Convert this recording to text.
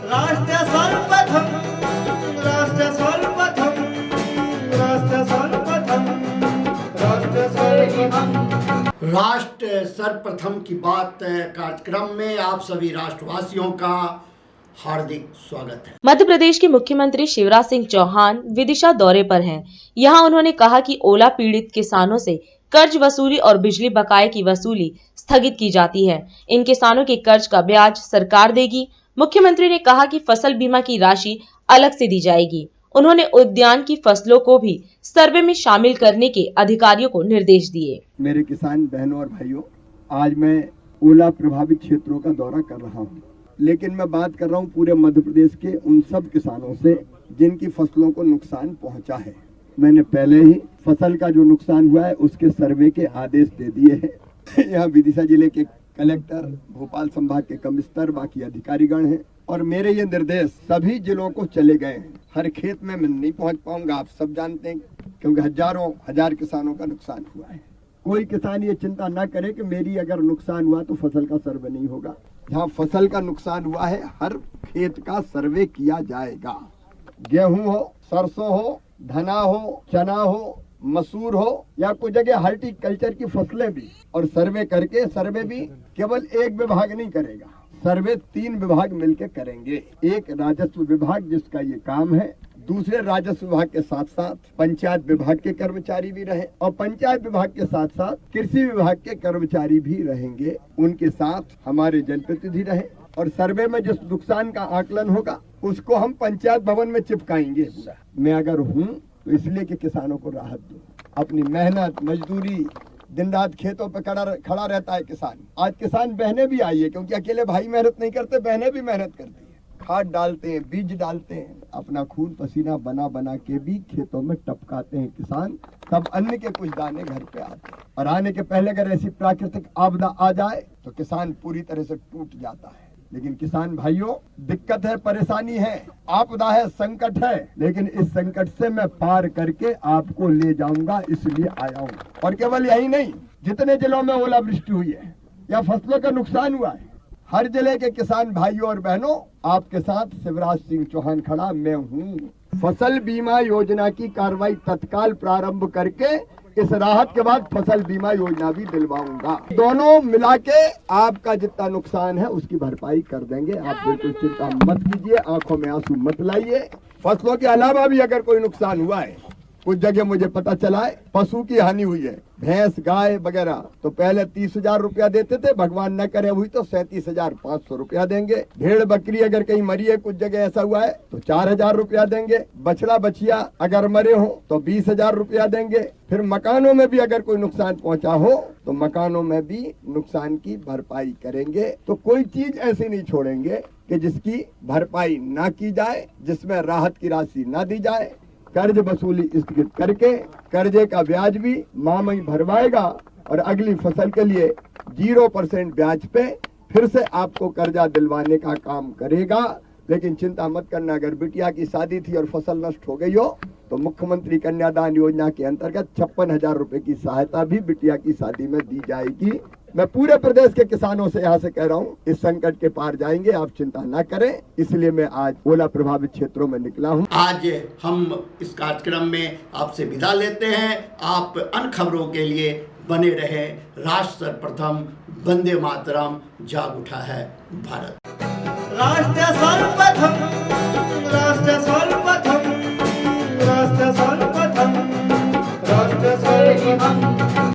राष्ट्र सर्वप्रथम, राष्ट्र सर्वप्रथम, राष्ट्र सर्वप्रथम, राष्ट्र सर्वप्रथम। राष्ट्र सर्वप्रथम की बात कार्यक्रम में आप सभी राष्ट्रवासियों का हार्दिक स्वागत है। मध्य प्रदेश के मुख्यमंत्री शिवराज सिंह चौहान विदिशा दौरे पर हैं। यहां उन्होंने कहा कि ओला पीड़ित किसानों से कर्ज वसूली और बिजली बकाये की वसूली स्थगित की जाती है। इन किसानों के कर्ज का ब्याज सरकार देगी। मुख्यमंत्री ने कहा कि फसल बीमा की राशि अलग से दी जाएगी। उन्होंने उद्यान की फसलों को भी सर्वे में शामिल करने के अधिकारियों को निर्देश दिए। मेरे किसान बहनों और भाइयों, आज मैं ओला प्रभावित क्षेत्रों का दौरा कर रहा हूँ, लेकिन मैं बात कर रहा हूँ पूरे मध्य प्रदेश के उन सब किसानों से जिनकी फसलों को नुकसान पहुँचा है। मैंने पहले ही फसल का जो नुकसान हुआ है उसके सर्वे के आदेश दे दिए हैं। यहाँ विदिशा जिले के कलेक्टर, भोपाल संभाग के कमिश्नर, बाकी अधिकारीगण हैं और मेरे ये निर्देश सभी जिलों को चले गए हैं। हर खेत में मैं नहीं पहुंच पाऊंगा, आप सब जानते हैं, क्योंकि हजारों हजार किसानों का नुकसान हुआ है। कोई किसान ये चिंता ना करे कि मेरी अगर नुकसान हुआ तो फसल का सर्वे नहीं होगा। जहाँ फसल का नुकसान हुआ है हर खेत का सर्वे किया जाएगा। गेहूं हो, सरसों हो, धना हो, चना हो, मसूर हो या कुछ जगह हॉर्टिकल्चर की फसलें भी, और सर्वे करके सर्वे भी केवल एक विभाग नहीं करेगा, सर्वे 3 विभाग मिलकर करेंगे। एक राजस्व विभाग जिसका ये काम है, दूसरे राजस्व विभाग के साथ साथ पंचायत विभाग के कर्मचारी भी रहे और पंचायत विभाग के साथ साथ कृषि विभाग के कर्मचारी भी रहेंगे। उनके साथ हमारे जनप्रतिनिधि रहे और सर्वे में जिस नुकसान का आकलन होगा उसको हम पंचायत भवन में चिपकाएंगे। मैं अगर हूँ तो इसलिए कि किसानों को राहत दूं। अपनी मेहनत मजदूरी दिन रात खेतों पे खड़ा रहता है किसान। आज किसान बहनें भी आई है, क्योंकि अकेले भाई मेहनत नहीं करते, बहनें भी मेहनत करती है। खाद डालते हैं, बीज डालते हैं, अपना खून पसीना बना बना के भी खेतों में टपकाते हैं किसान। तब अन्न के कुछ दाने घर पे आते हैं, और आने के पहले अगर ऐसी प्राकृतिक आपदा आ जाए तो किसान पूरी तरह से टूट जाता है। लेकिन किसान भाइयों, दिक्कत है, परेशानी है, आपदा है, संकट है, लेकिन इस संकट से मैं पार करके आपको ले जाऊंगा, इसलिए आया हूँ। और केवल यही नहीं, जितने जिलों में ओलावृष्टि हुई है या फसलों का नुकसान हुआ है, हर जिले के किसान भाइयों और बहनों, आपके साथ शिवराज सिंह चौहान खड़ा मैं हूँ। फसल बीमा योजना की कार्रवाई तत्काल प्रारंभ करके इस राहत के बाद फसल बीमा योजना भी दिलवाऊंगा। दोनों मिला के आपका जितना नुकसान है उसकी भरपाई कर देंगे। आप बिल्कुल चिंता मत कीजिए, आंखों में आंसू मत लाइए। फसलों के अलावा भी अगर कोई नुकसान हुआ है, कुछ जगह मुझे पता चला है पशु की हानि हुई है, भैंस गाय वगैरह, तो पहले 30,000 रुपया देते थे, भगवान न करे हुई तो 37,500 रुपया देंगे। भेड़ बकरी अगर कहीं मरी है, कुछ जगह ऐसा हुआ है तो 4,000 रुपया देंगे। बछड़ा बछिया अगर मरे हो तो 20,000 रुपया देंगे। फिर मकानों में भी अगर कोई नुकसान पहुंचा हो तो मकानों में भी नुकसान की भरपाई करेंगे। तो कोई चीज ऐसी नहीं छोड़ेंगे कि जिसकी भरपाई ना की जाए, जिसमें राहत की राशि ना दी जाए। कर्ज वसूली स्थगित करके कर्जे का ब्याज भी मामई भरवाएगा और अगली फसल के लिए 0% ब्याज पे फिर से आपको कर्जा दिलवाने का काम करेगा। लेकिन चिंता मत करना, अगर बिटिया की शादी थी और फसल नष्ट हो गई हो तो मुख्यमंत्री कन्यादान योजना के अंतर्गत 56,000 रुपए की सहायता भी बिटिया की शादी में दी जाएगी। मैं पूरे प्रदेश के किसानों से यहाँ से कह रहा हूँ, इस संकट के पार जाएंगे, आप चिंता ना करें। इसलिए मैं आज ओला प्रभावित क्षेत्रों में निकला हूँ। आज हम इस कार्यक्रम में आपसे विदा लेते हैं। आप अन्य खबरों के लिए बने रहे। राष्ट्र सर्वप्रथम, वंदे मातरम, जाग उठा है भारत। राष्ट्र सर्वप्रथम, राष्ट्र सर्वप्रथम, राष्ट्र सर्वप्रथम, राष्ट्र सर्वप्रथम।